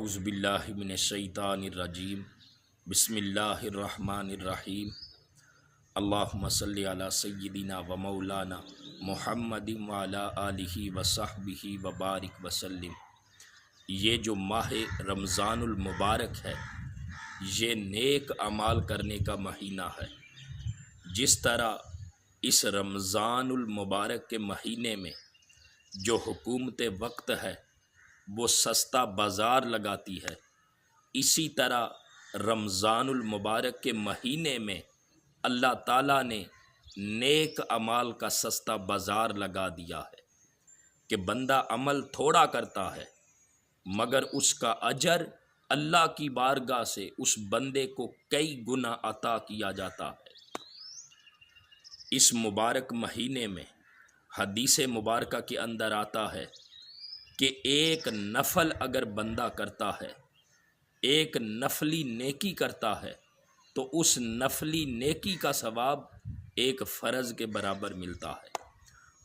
اعوذ باللہ من الشیطان الرجیم بسم اللہ الرحمن الرحیم اللہم صلی علی سیدنا و مولانا محمد وعلی آلہ وصحبہ وبارک وسلم۔ یہ جو ماہ رمضان المبارک ہے یہ نیک اعمال کرنے کا مہینہ ہے۔ جس طرح اس رمضان المبارک کے مہینے میں جو حکومت وقت ہے وہ سستا بازار لگاتی ہے، اسی طرح رمضان المبارک کے مہینے میں اللہ تعالیٰ نے نیک اعمال کا سستا بازار لگا دیا ہے کہ بندہ عمل تھوڑا کرتا ہے مگر اس کا اجر اللہ کی بارگاہ سے اس بندے کو کئی گنا عطا کیا جاتا ہے۔ اس مبارک مہینے میں حدیث مبارکہ کے اندر آتا ہے کہ ایک نفل اگر بندہ کرتا ہے، ایک نفلی نیکی کرتا ہے تو اس نفلی نیکی کا ثواب ایک فرض کے برابر ملتا ہے،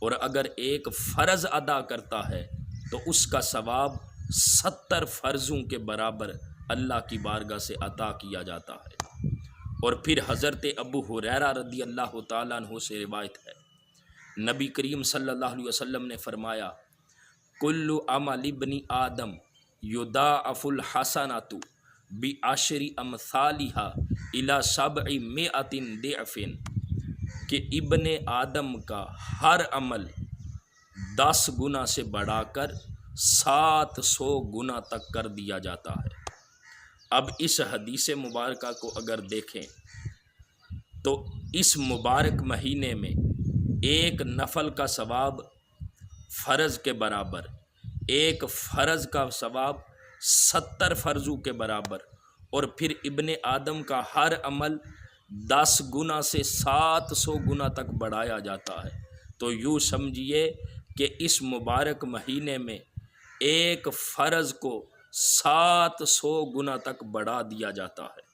اور اگر ایک فرض ادا کرتا ہے تو اس کا ثواب 70 فرضوں کے برابر اللہ کی بارگاہ سے عطا کیا جاتا ہے۔ اور پھر حضرت ابو ہریرہ رضی اللہ تعالیٰ عنہ سے روایت ہے، نبی کریم صلی اللہ علیہ وسلم نے فرمایا کل عمل ابن آدم یضاعف الحسنات بعشر امثالها الی 700 ضعف، کہ ابن آدم کا ہر عمل 10 گنا سے بڑھا کر 700 گنا تک کر دیا جاتا ہے۔ اب اس حدیث مبارکہ کو اگر دیکھیں تو اس مبارک مہینے میں ایک نفل کا ثواب فرض کے برابر، ایک فرض کا ثواب 70 فرضوں کے برابر، اور پھر ابن آدم کا ہر عمل 10 گنا سے 700 گنا تک بڑھایا جاتا ہے۔ تو یوں سمجھیے کہ اس مبارک مہینے میں ایک فرض کو 700 گنا تک بڑھا دیا جاتا ہے۔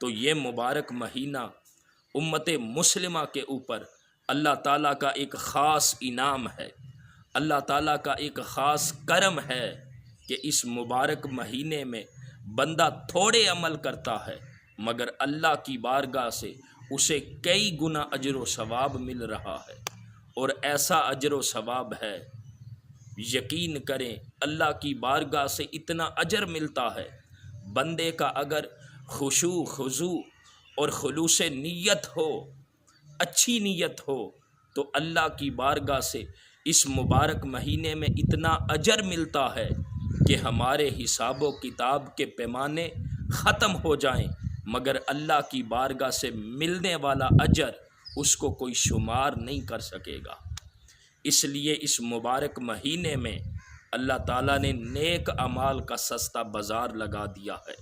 تو یہ مبارک مہینہ امت مسلمہ کے اوپر اللہ تعالیٰ کا ایک خاص انعام ہے، اللہ تعالیٰ کا ایک خاص کرم ہے کہ اس مبارک مہینے میں بندہ تھوڑے عمل کرتا ہے مگر اللہ کی بارگاہ سے اسے کئی گنا اجر و ثواب مل رہا ہے، اور ایسا اجر و ثواب ہے یقین کریں اللہ کی بارگاہ سے اتنا اجر ملتا ہے، بندے کا اگر خشوع خضوع اور خلوص نیت ہو، اچھی نیت ہو، تو اللہ کی بارگاہ سے اس مبارک مہینے میں اتنا اجر ملتا ہے کہ ہمارے حساب و کتاب کے پیمانے ختم ہو جائیں مگر اللہ کی بارگاہ سے ملنے والا اجر اس کو کوئی شمار نہیں کر سکے گا۔ اس لیے اس مبارک مہینے میں اللہ تعالیٰ نے نیک اعمال کا سستا بازار لگا دیا ہے۔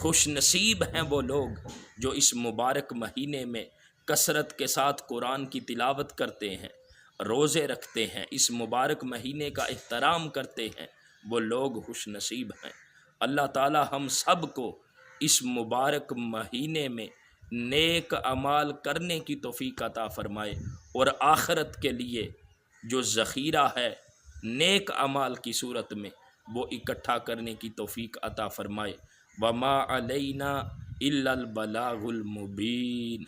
خوش نصیب ہیں وہ لوگ جو اس مبارک مہینے میں کثرت کے ساتھ قرآن کی تلاوت کرتے ہیں، روزے رکھتے ہیں، اس مبارک مہینے کا احترام کرتے ہیں، وہ لوگ خوش نصیب ہیں۔ اللہ تعالیٰ ہم سب کو اس مبارک مہینے میں نیک اعمال کرنے کی توفیق عطا فرمائے، اور آخرت کے لیے جو ذخیرہ ہے نیک اعمال کی صورت میں وہ اکٹھا کرنے کی توفیق عطا فرمائے۔ وما علینا الا البلاغ المبین۔